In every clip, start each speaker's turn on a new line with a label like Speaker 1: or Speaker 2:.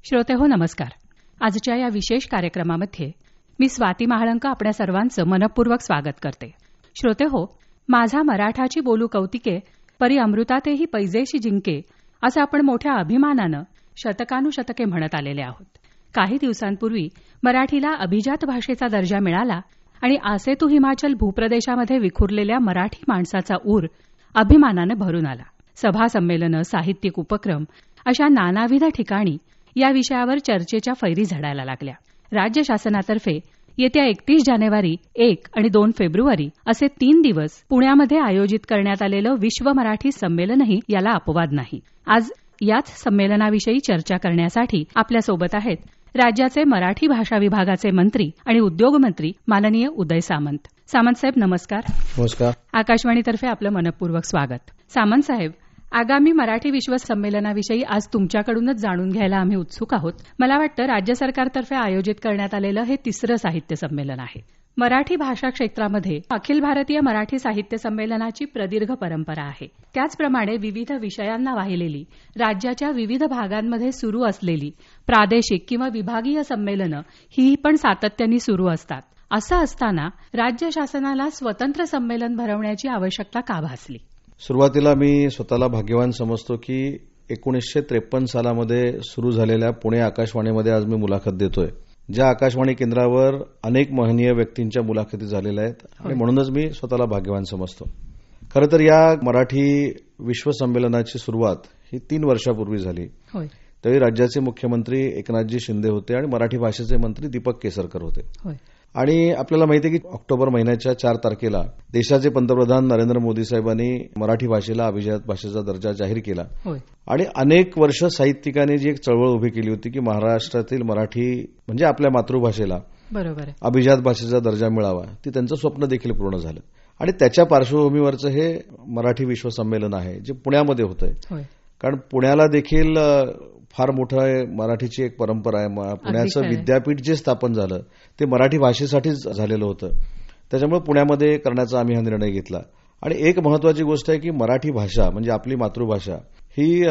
Speaker 1: श्रोतेहो नमस्कार. आजच्या या विशेष कार्यक्रमामध्ये मी स्वाती महाळंक आपल्या सर्वांचं मनपूर्वक स्वागत करते. श्रोतेहो, माझा मराठाची बोलू कौतिके परी अमृतातेही पैजेशी जिंके असं आपण मोठ्या अभिमानानं शतकानुशतके म्हणत आलेले आहोत. काही दिवसांपूर्वी मराठीला अभिजात भाषेचा दर्जा मिळाला आणि आसेतू हिमाचल भूप्रदेशामध्ये विखुरलेल्या मराठी माणसाचा ऊर अभिमानानं भरून आला. सभा संमेलनं, साहित्यिक उपक्रम अशा नानाविध ठिकाणी या विषयावर चर्चेच्या फैरी झडायला लागल्या. राज्य शासनातर्फे येत्या 31 जानेवारी, 1 आणि 2 फेब्रुवारी असे 3 दिवस पुण्यामध्ये आयोजित करण्यात आलेलं विश्व मराठी संमेलनही याला अपवाद नाही. आज याच संमेलनाविषयी चर्चा करण्यासाठी आपल्यासोबत आहेत राज्याचे मराठी भाषा विभागाचे मंत्री आणि उद्योगमंत्री माननीय उदय सामंत. सामंत साहेब नमस्कार.
Speaker 2: नमस्कार.
Speaker 1: आकाशवाणीतर्फे आपलं मनपूर्वक स्वागत. सामंत साहेब, आगामी मराठी विश्व संमेलनाविषयी आज तुमच्याकडूनच जाणून घ्यायला आम्ही उत्सुक आहोत. मला वाटतं राज्य सरकारतर्फे आयोजित करण्यात आलेलं हे 3रं साहित्य संमेलन आहे. मराठी भाषा क्षेत्रामध्ये अखिल भारतीय मराठी साहित्य संमेलनाची प्रदीर्घ परंपरा आहे. त्याचप्रमाणे विविध विषयांना वाहिलेली राज्याच्या विविध भागांमध्ये सुरू असलेली प्रादेशिक किंवा विभागीय संमेलनं ही पण सातत्याने सुरू असतात. असं असताना राज्य शासनाला स्वतंत्र संमेलन भरवण्याची आवश्यकता का भासली?
Speaker 2: सुरुवातीला मी स्वतःला भाग्यवान समजतो की 1953 सालामध्ये सुरू झालेल्या पुणे आकाशवाणीमध्ये आज मी मुलाखत देतोय. ज्या आकाशवाणी केंद्रावर अनेक महनीय व्यक्तींच्या मुलाखती झालेल्या आहेत आणि म्हणूनच मी स्वतःला भाग्यवान समजतो. खरं तर या मराठी विश्व संमेलनाची सुरुवात ही 3 वर्षापूर्वी झाली. त्यावेळी राज्याचे मुख्यमंत्री एकनाथजी शिंदे होते आणि मराठी भाषेचे मंत्री दीपक केसरकर होते. आणि आपल्याला माहिती आहे की ऑक्टोबर महिन्याच्या 4 तारखेला देशाचे पंतप्रधान नरेंद्र मोदी साहेबांनी मराठी भाषेला अभिजात भाषेचा दर्जा जाहीर केला. आणि अनेक वर्ष साहित्यिकांनी जी एक चळवळ उभी केली होती की महाराष्ट्रातील मराठी म्हणजे आपल्या मातृभाषेला बरोबर अभिजात भाषेचा दर्जा मिळावा, ती त्यांचं स्वप्न देखील पूर्ण झालं. आणि त्याच्या पार्श्वभूमीवरचं हे मराठी विश्व संमेलन आहे जे पुण्यामध्ये होतंय. कारण पुण्याला देखील फार मोठं मराठीची एक परंपरा आहे. पुण्याचं विद्यापीठ जे स्थापन झालं ते मराठी भाषेसाठीच झालेलं होतं. त्याच्यामुळे पुण्यामध्ये करण्याचा आम्ही हा निर्णय घेतला. आणि एक महत्वाची गोष्ट आहे की मराठी भाषा म्हणजे आपली मातृभाषा ही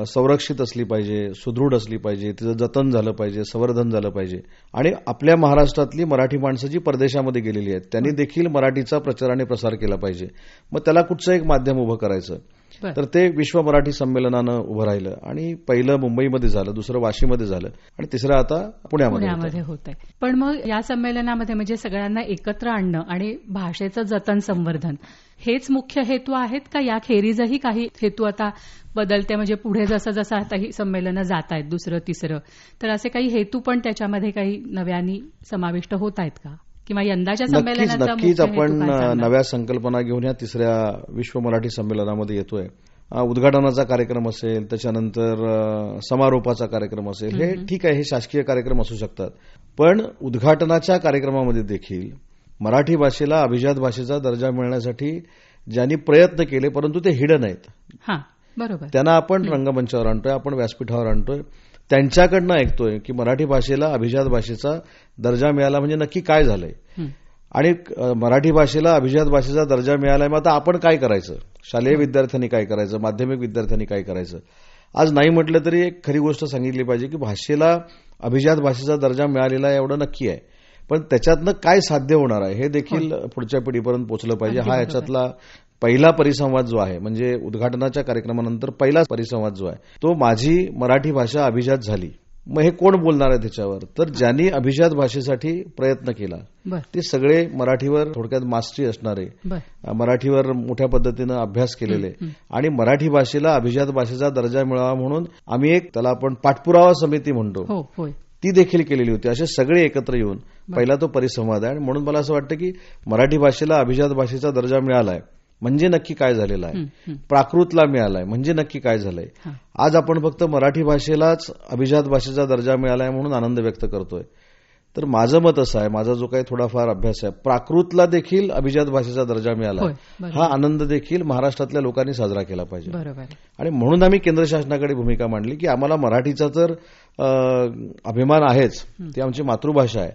Speaker 2: संरक्षित असली पाहिजे, सुदृढ असली पाहिजे, तिचं जतन झालं पाहिजे, संवर्धन झालं पाहिजे. आणि आपल्या महाराष्ट्रातली मराठी माणसं जी परदेशामध्ये गेलेली आहेत त्यांनी देखील मराठीचा प्रचार आणि प्रसार केला पाहिजे. मग त्याला कुठचं एक माध्यम उभं करायचं, तर ते विश्व मराठी संमेलनानं उभं राहिलं. आणि पहिलं मुंबईमध्ये झालं, दुसरं वाशीमध्ये झालं आणि तिसरं आता पुण्यामध्ये
Speaker 1: होत आहे. पण मग या संमेलनामध्ये म्हणजे सगळ्यांना एकत्र आणणं आणि भाषेचं जतन संवर्धन हेच मुख्य हेतू आहेत का या खेरीजही काही हेतू आता बदलते, म्हणजे पुढे जसं जसं आता ही संमेलनं जात आहेत 2रं 3रं, तर असे काही हेतू पण त्याच्यामध्ये काही नव्याने समाविष्ट होत आहेत का? किंवा यंदाच्या संमेलनाचा
Speaker 2: नक्कीच आपण नव्या संकल्पना घेऊन या 3ऱ्या विश्व मराठी संमेलनामध्ये येतोय. उद्घाटनाचा कार्यक्रम असेल, त्याच्यानंतर समारोपाचा कार्यक्रम असेल, हे ठीक आहे, हे शासकीय कार्यक्रम असू शकतात. पण उद्घाटनाच्या कार्यक्रमामध्ये देखील मराठी भाषेला अभिजात भाषेचा दर्जा मिळण्यासाठी ज्यांनी प्रयत्न केले परंतु ते हिडन आहेत,
Speaker 1: बरोबर, त्यांना
Speaker 2: आपण रंगमंचावर आणतोय, आपण व्यासपीठावर आणतोय, त्यांच्याकडनं ऐकतोय की मराठी भाषेला अभिजात भाषेचा दर्जा मिळाला म्हणजे नक्की काय झालंय. आणि मराठी भाषेला अभिजात भाषेचा दर्जा मिळालाय, मग आता आपण काय करायचं, शालेय विद्यार्थ्यांनी काय करायचं, माध्यमिक विद्यार्थ्यांनी काय करायचं. आज नाही म्हटलं तरी एक खरी गोष्ट सांगितली पाहिजे की भाषेला अभिजात भाषेचा दर्जा मिळालेला आहे एवढं नक्की आहे. पण त्याच्यातनं काय साध्य होणार आहे हे देखील पुढच्या पिढीपर्यंत पोहोचलं पाहिजे. हा याच्यातला पहिला परिसंवाद जो आहे, म्हणजे उद्घाटनाच्या कार्यक्रमानंतर पहिला परिसंवाद जो आहे तो माझी मराठी भाषा अभिजात झाली. मग हे कोण बोलणार आहे त्याच्यावर? तर ज्यांनी अभिजात भाषेसाठी प्रयत्न केला ते सगळे मराठीवर थोडक्यात मास्टरी असणारे, मराठीवर मोठ्या पद्धतीनं अभ्यास केलेले आणि मराठी भाषेला अभिजात भाषेचा दर्जा मिळावा म्हणून आम्ही एक त्याला आपण पाठपुरावा समिती म्हणतो ती देखील केलेली होती. असे सगळे एकत्र येऊन पहिला तो परिसंवाद आहे. आणि म्हणून मला असं वाटतं की मराठी भाषेला अभिजात भाषेचा दर्जा मिळालाय म्हणजे नक्की काय झालेलं आहे, प्राकृतला मिळालाय म्हणजे नक्की काय झालंय. आज आपण फक्त मराठी भाषेलाच अभिजात भाषेचा दर्जा मिळालाय म्हणून आनंद व्यक्त करतोय. तर माझं मत असं आहे, माझा जो काही थोडाफार अभ्यास आहे, प्राकृतला देखील अभिजात भाषेचा दर्जा मिळाला, हा आनंद देखील महाराष्ट्रातल्या लोकांनी साजरा केला पाहिजे. आणि म्हणून आम्ही केंद्र शासनाकडे भूमिका मांडली की आम्हाला मराठीचा तर अभिमान आहेच, ती आमची मातृभाषा आहे,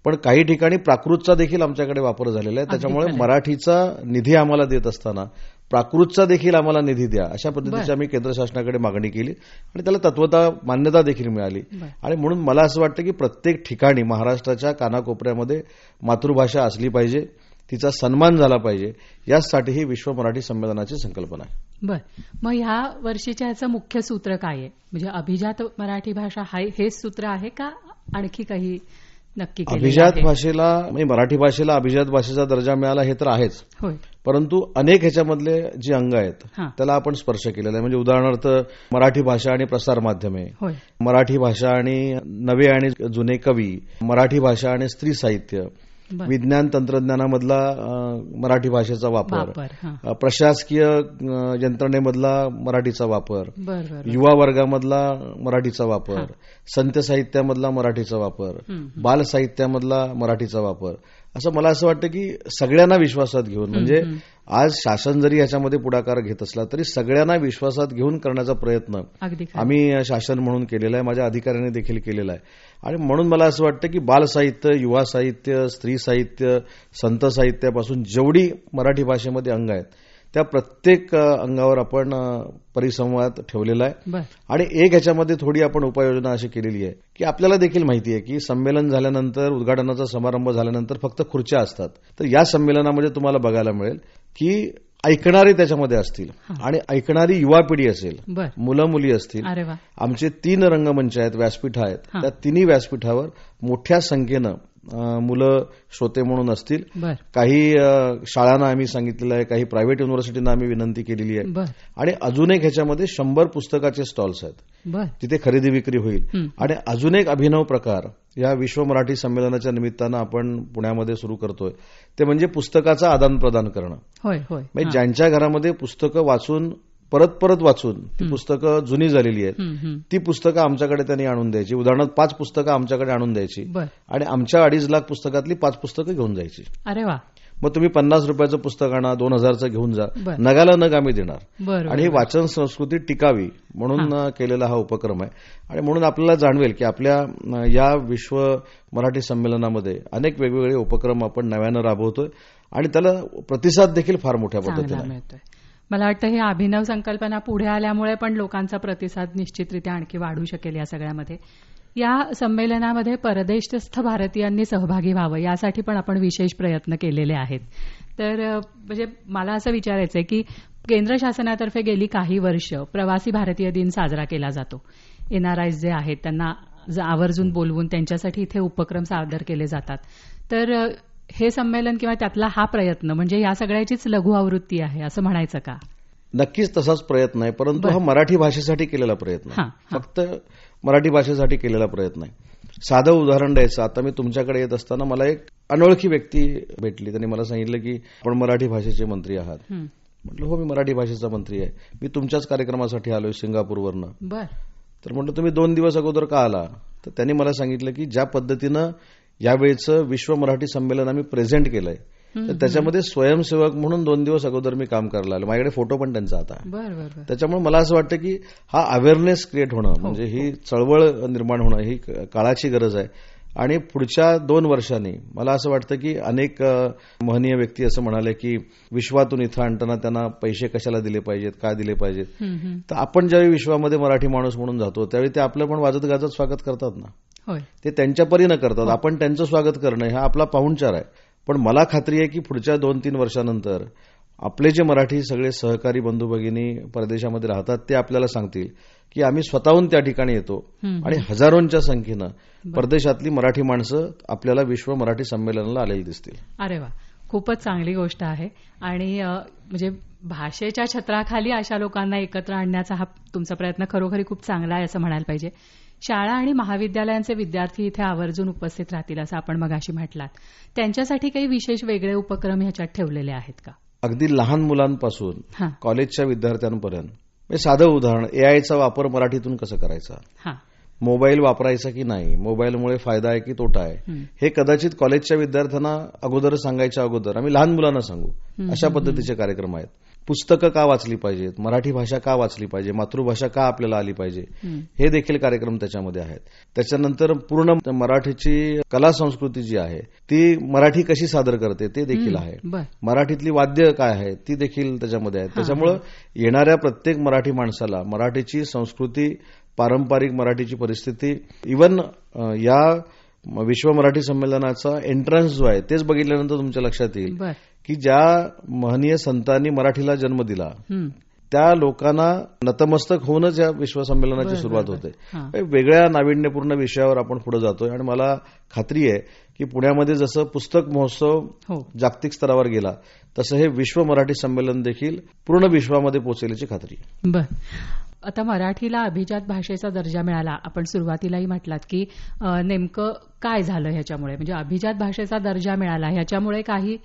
Speaker 2: पण काही ठिकाणी प्राकृतचा देखील आमच्याकडे वापर झालेला आहे. त्याच्यामुळे मराठीचा निधी आम्हाला देत असताना प्राकृतचा देखील आम्हाला निधी द्या अशा पद्धतीची आम्ही केंद्र शासनाकडे मागणी केली आणि त्याला तत्वतः मान्यता देखील मिळाली. आणि म्हणून मला असं वाटतं की प्रत्येक ठिकाणी महाराष्ट्राच्या कानाकोपऱ्यामध्ये मातृभाषा असली पाहिजे, तिचा सन्मान झाला पाहिजे, यासाठी ही विश्व मराठी संमेलनाची संकल्पना आहे.
Speaker 1: बर, मग ह्या वर्षीच्या ह्याचं मुख्य सूत्र काय आहे? म्हणजे अभिजात मराठी भाषा हेच सूत्र आहे का आणखी काही नक्की?
Speaker 2: अभिजात भाषेला म्हणजे मराठी भाषेला अभिजात भाषेचा दर्जा मिळाला हे तर आहेच, परंतु अनेक ह्याच्यामधले जे अंग आहेत त्याला आपण स्पर्श केलेला आहे. म्हणजे उदाहरणार्थ मराठी भाषा आणि प्रसार माध्यमे, मराठी भाषा आणि नवे आणि जुने कवी, मराठी भाषा आणि स्त्री साहित्य, विज्ञान तंत्रज्ञानामधला मराठी भाषेचा वापर, प्रशासकीय यंत्रणेमधला मराठीचा वापर, युवा वर्गामधला मराठीचा वापर, संत साहित्यामधला मराठीचा वापर, बाल साहित्यामधला मराठीचा वापर, असं मला असं वाटतं की सगळ्यांना विश्वासात घेऊन, म्हणजे आज शासन जरी याच्यामध्ये पुढाकार घेत असला तरी सगळ्यांना विश्वासात घेऊन करण्याचा प्रयत्न आम्ही शासन म्हणून केलेला आहे, माझ्या अधिकाऱ्यांनी देखील केलेला आहे. आणि म्हणून मला असं वाटतं की बाल साहित्य, युवा साहित्य, स्त्री साहित्य, संत साहित्यापासून जेवढी मराठी भाषेमध्ये अंग आहेत त्या प्रत्येक अंगावर आपण परिसंवाद ठेवलेला आहे. आणि एक ह्याच्यामध्ये थोडी आपण उपाययोजना अशी केलेली आहे की आपल्याला देखील माहिती आहे की संमेलन झाल्यानंतर, उद्घाटनाचा समारंभ झाल्यानंतर फक्त खुर्च्या असतात, तर या संमेलनामध्ये तुम्हाला बघायला मिळेल की ऐकणारे त्याच्यामध्ये असतील आणि ऐकणारी युवा पिढी असेल, मुलं मुली असतील. आमचे 3 रंगमंच आहेत, व्यासपीठ आहेत, त्या तिन्ही व्यासपीठावर मोठ्या संख्येनं मुलं श्रोते म्हणून असतील. काही शाळांना आम्ही सांगितलेलं आहे, काही प्रायव्हेट युनिव्हर्सिटींना आम्ही विनंती केलेली आहे. आणि अजून एक ह्याच्यामध्ये 100 पुस्तकाचे स्टॉल्स आहेत, तिथे खरेदी विक्री होईल. आणि अजून एक अभिनव प्रकार या विश्व मराठी संमेलनाच्या निमित्तानं आपण पुण्यामध्ये सुरू करतोय, ते म्हणजे पुस्तकाचं आदान प्रदान करणं. म्हणजे ज्यांच्या घरामध्ये पुस्तकं वाचून परत परत वाचून ती पुस्तकं जुनी झालेली आहेत, ती पुस्तकं आमच्याकडे त्यांनी आणून द्यायची. उदाहरणार्थ 5 पुस्तकं आमच्याकडे आणून द्यायची आणि आमच्या 2.5 लाख पुस्तकातली 5 पुस्तकं घेऊन जायची.
Speaker 1: अरे वा.
Speaker 2: मग तुम्ही 50 रुपयाचं पुस्तक आणा, 2000चं घेऊन जा, नगाला नग आम्ही देणार. आणि ही वाचन संस्कृती टिकावी म्हणून केलेला हा उपक्रम आहे. आणि म्हणून आपल्याला जाणवेल की आपल्या या विश्व मराठी संमेलनामध्ये अनेक वेगवेगळे उपक्रम आपण नव्यानं राबवतोय आणि त्याला प्रतिसाद देखील फार मोठ्या पद्धतीने मिळतोय.
Speaker 1: मला वाटतं ही अभिनव संकल्पना पुढे आल्यामुळे पण लोकांचा प्रतिसाद निश्चितरित्या आणखी वाढू शकेल. या सगळ्यामध्ये, या संमेलनामध्ये परदेशस्थ भारतीयांनी सहभागी व्हावं यासाठी पण आपण विशेष प्रयत्न केलेले आहेत. तर म्हणजे मला असं विचारायचं आहे की केंद्र शासनातर्फे गेली काही वर्ष प्रवासी भारतीय दिन साजरा केला जातो. एनआरआयज जे आहेत त्यांना आवर्जून बोलवून त्यांच्यासाठी इथे उपक्रम सादर केले जातात. तर हे संमेलन किंवा त्यातला हा प्रयत्न म्हणजे या सगळ्याचीच लघु आवृत्ती आहे असं म्हणायचं का?
Speaker 2: नक्कीच तसाच प्रयत्न आहे, परंतु हा मराठी भाषेसाठी केलेला प्रयत्न आहे, फक्त मराठी भाषेसाठी केलेला प्रयत्न आहे. साधं उदाहरण द्यायचं, आता मी तुमच्याकडे येत असताना मला एक अनोळखी व्यक्ती भेटली. त्यांनी मला सांगितलं की आपण मराठी भाषेचे मंत्री आहात. म्हटलं हो, मी मराठी भाषेचा मंत्री आहे, मी तुमच्याच कार्यक्रमासाठी आलोय सिंगापूरवरनं. तर म्हटलं तुम्ही 2 दिवस अगोदर का आला? तर त्यांनी मला सांगितलं की ज्या पद्धतीनं यावेळेचं विश्व मराठी संमेलन आम्ही प्रेझेंट केलंय तर त्याच्यामध्ये स्वयंसेवक म्हणून 2 दिवस अगोदर मी काम करायला आलो. माझ्याकडे फोटो पण त्यांचा आता. त्याच्यामुळे मला असं वाटतं की हा अवेअरनेस क्रिएट होणं, म्हणजे ही चळवळ निर्माण होणं ही काळाची गरज आहे. आणि पुढच्या 2 वर्षांनी मला असं वाटतं की अनेक महनीय व्यक्ती असं म्हणाले की विश्वातून इथं आणताना त्यांना पैसे कशाला दिले पाहिजेत, काय दिले पाहिजेत. तर आपण ज्यावेळी विश्वामध्ये मराठी माणूस म्हणून जातो त्यावेळी ते आपलं पण वाजत गाजत स्वागत करतात ना. ते त्यांच्या परीनं करतात, आपण त्यांचं स्वागत करणं हा आपला पाहुणचार आहे. पण मला खात्री आहे की पुढच्या 2-3 वर्षानंतर आपले जे मराठी सगळे सहकारी बंधू भगिनी परदेशामध्ये राहतात ते आपल्याला सांगतील की आम्ही स्वतःहून त्या ठिकाणी येतो आणि हजारोंच्या संख्येनं परदेशातली मराठी माणसं आपल्याला विश्व मराठी संमेलनाला आलेली दिसतील.
Speaker 1: अरे वा, खूपच चांगली गोष्ट आहे. आणि म्हणजे भाषेच्या छत्राखाली अशा लोकांना एकत्र आणण्याचा हा तुमचा प्रयत्न खरोखरी खूप चांगला आहे असं म्हणायला पाहिजे. शाळा आणि महाविद्यालयांचे विद्यार्थी इथे आवर्जून उपस्थित राहतील असं आपण मगाशी म्हटलात. त्यांच्यासाठी काही विशेष वेगळे उपक्रम ह्याच्यात ठेवलेले आहेत का?
Speaker 2: अगदी लहान मुलांपासून कॉलेजच्या विद्यार्थ्यांपर्यंत. साधं उदाहरण, एआयचा वापर मराठीतून कसं करायचा, मोबाईल वापरायचा की नाही, मोबाईलमुळे फायदा आहे की तोटा आहे, हे कदाचित कॉलेजच्या विद्यार्थ्यांना अगोदर सांगायच्या अगोदर आम्ही लहान मुलांना सांगू, अशा पद्धतीचे कार्यक्रम आहेत. पुस्तकं का वाचली पाहिजेत, मराठी भाषा का वाचली पाहिजे, मातृभाषा का आपल्याला आली पाहिजे, हे देखील कार्यक्रम त्याच्यामध्ये आहेत. त्याच्यानंतर पूर्ण मराठीची कला संस्कृती जी आहे ती मराठी कशी सादर करते ते देखील आहे. मराठीतली वाद्य काय आहे ती देखील त्याच्यामध्ये आहेत. त्याच्यामुळं येणाऱ्या प्रत्येक मराठी माणसाला मराठीची संस्कृती, पारंपरिक मराठीची परिस्थिती, इव्हन या विश्व मराठी संमेलनाचा एंट्रन्स जो आहे तेच बघितल्यानंतर तुमच्या लक्षात येईल की ज्या महनीय संतांनी मराठीला जन्म दिला त्या लोकांना नतमस्तक होऊनच या विश्व संमेलनाची सुरुवात होते. वेगळ्या नाविन्यपूर्ण विषयावर आपण पुढे जातोय आणि मला खात्री आहे की पुण्यामध्ये जसं पुस्तक महोत्सव जागतिक स्तरावर गेला तसं हे विश्व मराठी संमेलन देखील पूर्ण विश्वामध्ये पोहोचल्याची खात्री आहे.
Speaker 1: बर, आता मराठीला अभिजात भाषेचा दर्जा मिळाला. आपण सुरुवातीलाही म्हटलात की नेमकं काय झालं ह्याच्यामुळे, म्हणजे अभिजात भाषेचा दर्जा मिळाला ह्याच्यामुळे काही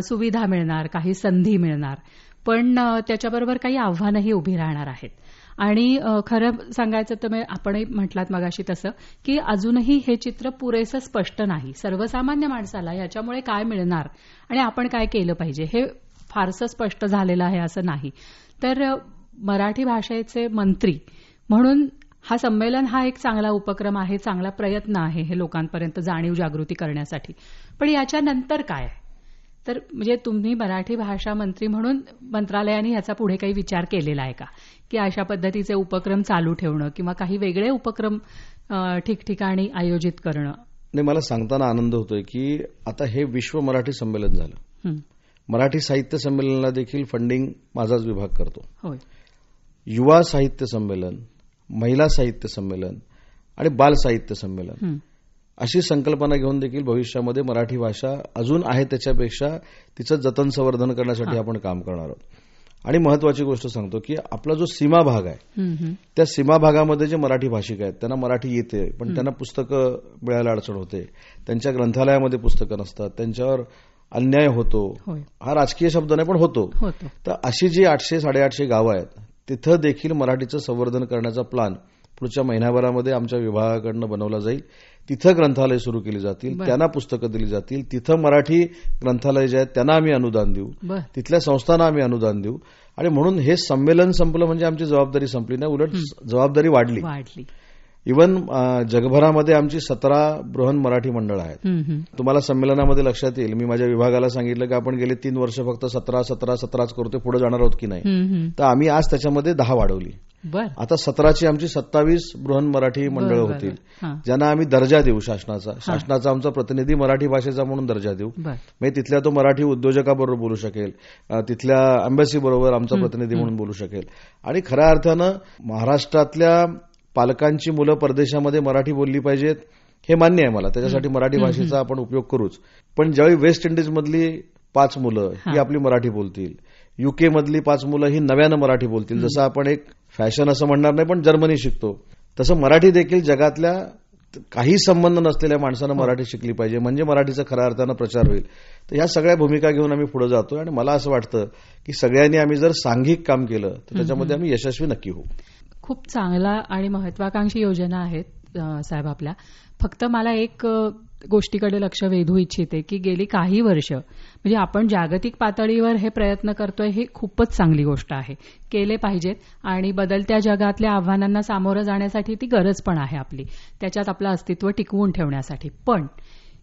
Speaker 1: सुविधा मिळणार, काही संधी मिळणार, पण त्याच्याबरोबर काही आव्हानंही उभी राहणार आहेत. आणि खरं सांगायचं तर आपणही म्हटलात मगाशी तसं की अजूनही हे चित्र पुरेसं स्पष्ट नाही. सर्वसामान्य माणसाला ह्याच्यामुळे काय मिळणार आणि आपण काय केलं पाहिजे हे फारसं स्पष्ट झालेलं आहे असं नाही. तर मराठी भाषेचे मंत्री म्हणून हा संमेलन हा एक चांगला उपक्रम आहे, चांगला प्रयत्न आहे हे लोकांपर्यंत जाणीव जागृती करण्यासाठी. पण याच्यानंतर काय, तर म्हणजे तुम्ही मराठी भाषा मंत्री म्हणून मंत्रालयाने याचा पुढे काही विचार केलेला आहे का, की अशा पद्धतीचे उपक्रम चालू ठेवणं किंवा काही वेगळे उपक्रम ठिकठिकाणी आयोजित करणं?
Speaker 2: नाही, मला सांगताना आनंद होतोय की आता हे विश्व मराठी संमेलन झालं. मराठी साहित्य संमेलनाला देखील फंडिंग माझाच विभाग करतो.
Speaker 1: होय.
Speaker 2: युवा साहित्य संमेलन, महिला साहित्य संमेलन आणि बाल साहित्य संमेलन अशी संकल्पना घेऊन देखील भविष्यामध्ये मराठी भाषा अजून आहे त्याच्यापेक्षा तिचं जतन संवर्धन करण्यासाठी आपण काम करणार आहोत. आणि महत्वाची गोष्ट सांगतो की आपला जो सीमा भाग आहे त्या सीमा भागामध्ये जे मराठी भाषिक आहेत त्यांना मराठी येते पण त्यांना पुस्तकं मिळायला अडचण होते, त्यांच्या ग्रंथालयामध्ये पुस्तकं नसतात, त्यांच्यावर अन्याय होतो. हा राजकीय शब्द नाही पण होतो. तर अशी जी 800-850 गावं आहेत तिथं देखील मराठीचं संवर्धन करण्याचा प्लॅन पुढच्या महिन्याभरामध्ये आमच्या विभागाकडनं बनवला जाईल. तिथं ग्रंथालय सुरू केली जातील, त्यांना पुस्तकं दिली जातील, तिथं मराठी ग्रंथालय जे आहेत त्यांना आम्ही अनुदान देऊ, तिथल्या संस्थांना आम्ही अनुदान देऊ. आणि म्हणून हे संमेलन संपलं म्हणजे आमची जबाबदारी संपली नाही, उलट जबाबदारी वाढली. इव्हन जगभरामध्ये आमची 17 बृहन मराठी मंडळ आहेत. तुम्हाला संमेलनामध्ये लक्षात येईल मी माझ्या विभागाला सांगितलं की आपण गेले 3 वर्ष फक्त 17 करतोय, पुढे जाणार आहोत की नाही, तर आम्ही आज त्याच्यामध्ये 10 वाढवली. आता 17ची आमची 27 बृहन मराठी मंडळ होतील ज्यांना आम्ही दर्जा देऊ शासनाचा आमचा प्रतिनिधी मराठी भाषेचा म्हणून दर्जा देऊ. म्हणजे तिथल्या तो मराठी उद्योजकाबरोबर बोलू शकेल, तिथल्या एम्बॅसी बरोबर आमचा प्रतिनिधी म्हणून बोलू शकेल. आणि खऱ्या अर्थानं महाराष्ट्रातल्या पालकांची मुलं परदेशामध्ये मराठी बोलली पाहिजेत हे मान्य आहे मला, त्याच्यासाठी मराठी भाषेचा आपण उपयोग करूच. पण ज्यावेळी वेस्ट इंडिजमधली 5 मुलं ही आपली मराठी बोलतील, युके मधली 5 मुलं ही नव्यानं मराठी बोलतील, जसं आपण एक फॅशन असं म्हणणार नाही पण जर्मनी शिकतो, तसं मराठी देखील जगातल्या काही संबंध नसलेल्या माणसानं मराठी शिकली पाहिजे म्हणजे मराठीचा खऱ्या अर्थानं प्रचार होईल. तर ह्या सगळ्या भूमिका घेऊन आम्ही पुढे जातोय आणि मला असं वाटतं की सगळ्यांनी आम्ही जर सांघिक काम केलं तर त्याच्यामध्ये आम्ही यशस्वी नक्की होऊ.
Speaker 1: खूप चांगला आणि महत्वाकांक्षी योजना आहेत साहेब आपल्या. फक्त मला एक गोष्टीकडे लक्ष वेधू इच्छिते की गेली काही वर्ष म्हणजे आपण जागतिक पातळीवर हे प्रयत्न करतोय हे खूपच चांगली गोष्ट आहे, केले पाहिजेत. आणि बदलत्या जगातल्या आव्हानांना सामोरं जाण्यासाठी ती गरज पण आहे आपली, त्याच्यात आपलं अस्तित्व टिकवून ठेवण्यासाठी. पण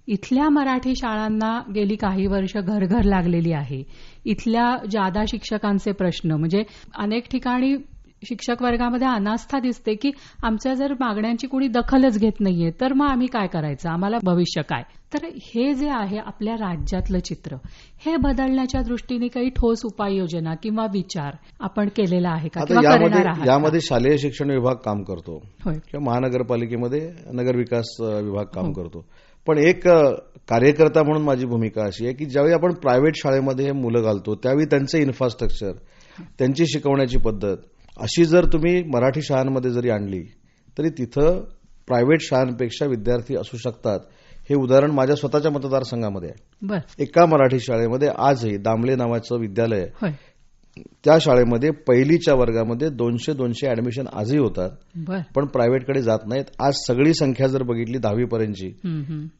Speaker 1: इथल्या मराठी शाळांना गेली काही वर्ष घर लागलेली आहे. इथल्या जादा शिक्षकांचे प्रश्न म्हणजे अनेक ठिकाणी शिक्षक वर्गामध्ये अनास्था दिसते की आमच्या जर मागण्यांची कुणी दखलच घेत नाहीये तर मग आम्ही काय करायचं, आम्हाला भविष्य काय. तर हे जे आहे आपल्या राज्यातलं चित्र हे बदलण्याच्या दृष्टीने काही ठोस उपाययोजना किंवा विचार आपण केलेला आहे का किंवा करणार आहात?
Speaker 2: यामध्ये शालेय शिक्षण विभाग काम करतो किंवा महानगरपालिकेमध्ये नगर विकास विभाग काम करतो. पण एक कार्यकर्ता म्हणून माझी भूमिका अशी आहे की ज्यावेळी आपण प्रायव्हेट शाळेमध्ये मुलं घालतो त्यावेळी त्यांचं इन्फ्रास्ट्रक्चर, त्यांची शिकवण्याची पद्धत अशी जर तुम्ही मराठी शाळांमध्ये जरी आणली तरी तिथं प्रायव्हेट शाळांपेक्षा विद्यार्थी असू शकतात. हे उदाहरण माझ्या स्वतःच्या मतदारसंघामध्ये आहे. एका मराठी शाळेमध्ये आजही दामले नावाचं विद्यालय आहे, त्या शाळेमध्ये पहिलीच्या वर्गामध्ये 200 ऍडमिशन आजही होतात, पण प्रायव्हेटकडे जात नाहीत. आज सगळी संख्या जर बघितली 10वी पर्यंतची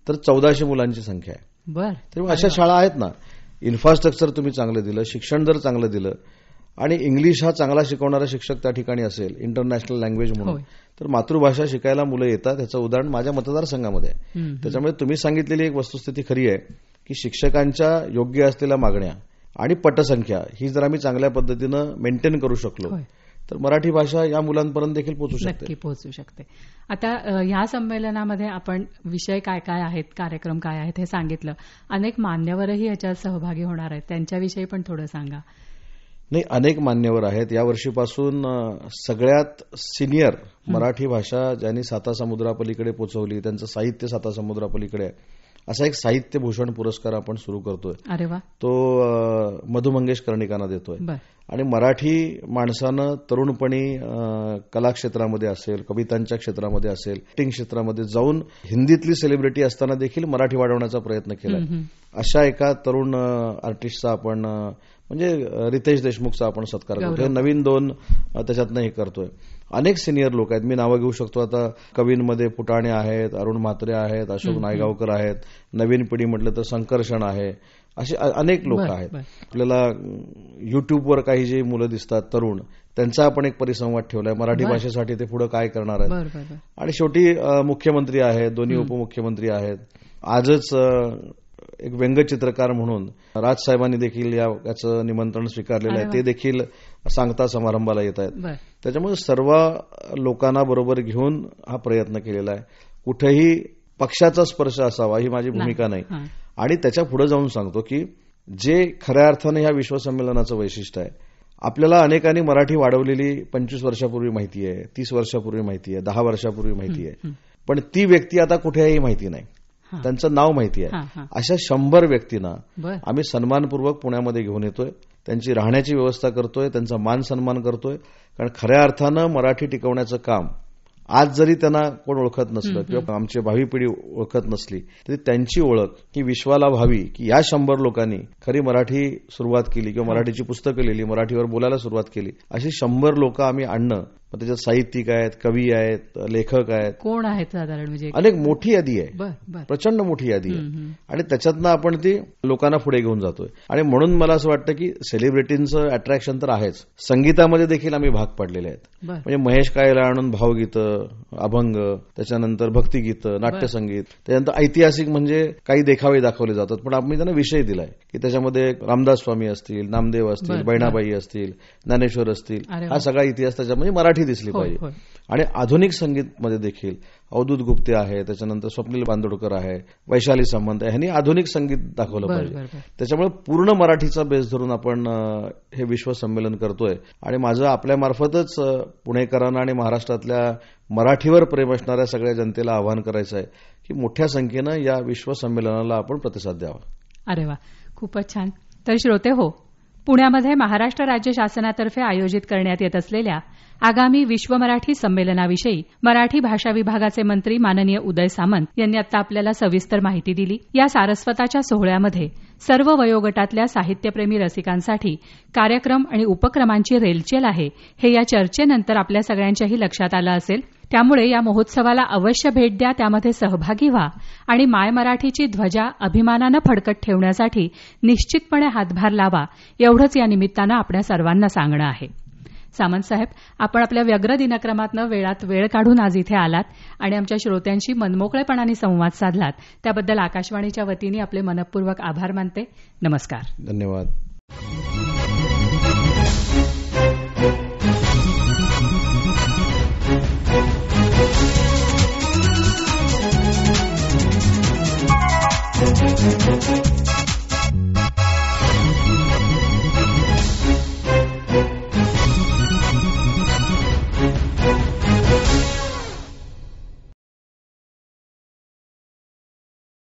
Speaker 2: तर 1400 मुलांची संख्या आहे. तर अशा शाळा आहेत ना. इन्फ्रास्ट्रक्चर तुम्ही चांगलं दिलं, शिक्षण जर चांगलं दिलं आणि इंग्लिश हा चांगला शिकवणारा शिक्षक त्या ठिकाणी असेल, इंटरनॅशनल लँग्वेज म्हणून, तर मातृभाषा शिकायला मुलं येतात. ह्याचं उदाहरण माझ्या मतदारसंघामध्ये आहे. त्याच्यामुळे तुम्ही सांगितलेली एक वस्तुस्थिती खरी आहे की शिक्षकांच्या योग्य असलेल्या मागण्या आणि पटसंख्या ही जर आम्ही चांगल्या पद्धतीनं मेंटेन करू शकलो तर मराठी भाषा या मुलांपर्यंत देखील पोहोचू शकते.
Speaker 1: नक्की पोहोचू शकते. आता ह्या संमेलनामध्ये आपण विषय काय काय आहेत, कार्यक्रम काय आहेत हे सांगितलं. अनेक मान्यवरही याच्यात सहभागी होणार आहेत, त्यांच्याविषयी पण थोडं सांगा.
Speaker 2: नाही, अनेक मान्यवर आहेत. यावर्षीपासून सगळ्यात सिनियर मराठी भाषा ज्यांनी सातासमुद्रापलीकडे पोहोचवली, त्यांचं साहित्य सातासमुद्रापलीकडे आहे, असा एक साहित्य भूषण पुरस्कार आपण सुरू करतोय.
Speaker 1: अरे वा.
Speaker 2: तो मधु मंगेश कर्णिकांना देतोय. आणि मराठी माणसानं तरुणपणी कला क्षेत्रामध्ये असेल, कवितांच्या क्षेत्रामध्ये असेल, ऍक्टिंग क्षेत्रामध्ये जाऊन हिंदीतली सेलिब्रिटी असताना देखील मराठी वाढवण्याचा प्रयत्न केला. अशा एका तरुण आर्टिस्टचा आपण म्हणजे रितेश देशमुखचा आपण सत्कार करतोय. नवीन 2 त्याच्यातनं हे करतोय. अनेक सिनियर लोक आहेत, मी नावं घेऊ शकतो. आता कवींमध्ये फुटाणे आहेत, अरुण म्हात्रे आहेत, अशोक नायगावकर आहेत, नवीन पिढी म्हटलं तर संकर्षण आहे, असे अनेक लोक आहेत. आपल्याला युट्यूबवर काही जे मुलं दिसतात तरुण, त्यांचा आपण एक परिसंवाद ठेवलाय मराठी भाषेसाठी, ते पुढे काय करणार आहेत. आणि शेवटी मुख्यमंत्री आहेत, दोन्ही उपमुख्यमंत्री आहेत. आजच एक व्यंगचित्रकार म्हणून राजसाहेबांनी देखील याचं निमंत्रण स्वीकारलेलं आहे, ते देखील सांगता समारंभाला येत आहेत. त्याच्यामुळे सर्व लोकांना बरोबर घेऊन हा प्रयत्न केलेला आहे. कुठेही पक्षाचा स्पर्श असावा ही माझी भूमिका नाही. आणि त्याच्या पुढे जाऊन सांगतो की जे खऱ्या अर्थाने ह्या विश्वसंमेलनाचं वैशिष्ट्य आहे, आपल्याला अनेकांनी मराठी वाढवलेली 25 वर्षापूर्वी माहिती आहे, 30 वर्षापूर्वी माहिती आहे, 10 वर्षापूर्वी माहिती आहे, पण ती व्यक्ती आता कुठेही माहिती नाही, त्यांचं नाव माहिती आहे. अशा 100 व्यक्तींना आम्ही सन्मानपूर्वक पुण्यामध्ये घेऊन येतोय, त्यांची राहण्याची व्यवस्था करतोय, त्यांचा मान सन्मान करतोय. कारण खऱ्या अर्थानं मराठी टिकवण्याचं काम आज जरी त्यांना कोण ओळखत नसलं किंवा आमची भावी पिढी ओळखत नसली तरी त्यांची ओळख ही विश्वाला व्हावी की या 100 लोकांनी खरी मराठी सुरुवात केली किंवा मराठीची पुस्तकं लिहिली, मराठीवर बोलायला सुरुवात केली. अशी 100 लोक आम्ही आणणं. त्याच्यात साहित्यिक आहेत, कवी आहेत, लेखक आहेत.
Speaker 1: कोण आहेत साधारण? म्हणजे
Speaker 2: अनेक मोठी यादी आहे, प्रचंड मोठी यादी आहे. आणि त्याच्यातनं आपण ती लोकांना पुढे घेऊन जातोय. आणि म्हणून मला असं वाटतं की सेलिब्रिटींचं अट्रॅक्शन तर आहेच, संगीतामध्ये देखील आम्ही भाग पाडलेले आहेत. म्हणजे महेश काळेला आणून भावगीतं, अभंग, त्याच्यानंतर भक्तिगीतं, नाट्यसंगीत, त्याच्यानंतर ऐतिहासिक म्हणजे काही देखावे दाखवले जातात, पण आम्ही त्यांना विषय दिलाय की त्याच्यामध्ये रामदास स्वामी असतील, नामदेव असतील, बहिणाबाई असतील, ज्ञानेश्वर असतील, हा सगळा इतिहास त्याच्यामध्ये मराठी दिसली पाहिजे. आणि आधुनिक संगीतमध्ये देखील अवधूत गुप्ते आहे, त्याच्यानंतर स्वप्नील बांदोडकर आहे, वैशाली सामंत आहे, ह्यांनी आधुनिक संगीत दाखवलं पाहिजे. त्याच्यामुळे पूर्ण मराठीचा बेस धरून आपण हे विश्व संमेलन करतोय. आणि माझं आपल्यामार्फतच पुणेकरांना आणि महाराष्ट्रातल्या मराठीवर प्रेम असणाऱ्या सगळ्या जनतेला आवाहन करायचं आहे की मोठ्या संख्येनं या विश्व संमेलनाला आपण प्रतिसाद द्यावा.
Speaker 1: अरे वा, खूपच छान. तर श्रोते हो, पुण्यामध्ये महाराष्ट्र राज्य शासनातर्फे आयोजित करण्यात येत असलेल्या आगामी विश्व मराठी संमेलनाविषयी मराठी भाषा विभागाचे मंत्री माननीय उदय सामंत यांनी आता आपल्याला सविस्तर माहिती दिली. या सारस्वताच्या सोहळ्यामध्ये सर्व वयोगटातल्या साहित्यप्रेमी रसिकांसाठी कार्यक्रम आणि उपक्रमांची रेलचेल आहे, हे या चर्चेनंतर आपल्या सगळ्यांच्याही लक्षात आलं असेल. त्यामुळे या महोत्सवाला अवश्य भेट द्या, त्यामध्ये सहभागी व्हा आणि माय मराठीची ध्वजा अभिमानानं फडकत ठेवण्यासाठी निश्चितपणे हातभार लावा, एवढंच या निमित्तानं आपल्या सर्वांना सांगणं आहे. सामंत साहेब, आपण आपल्या व्यग्र दिनक्रमातनं वेळात वेळ काढून आज इथे आलात आणि आमच्या श्रोत्यांशी मनमोकळेपणाने संवाद साधलात, त्याबद्दल आकाशवाणीच्या वतीने आपले मनपूर्वक आभार मानते. नमस्कार.
Speaker 2: धन्यवाद.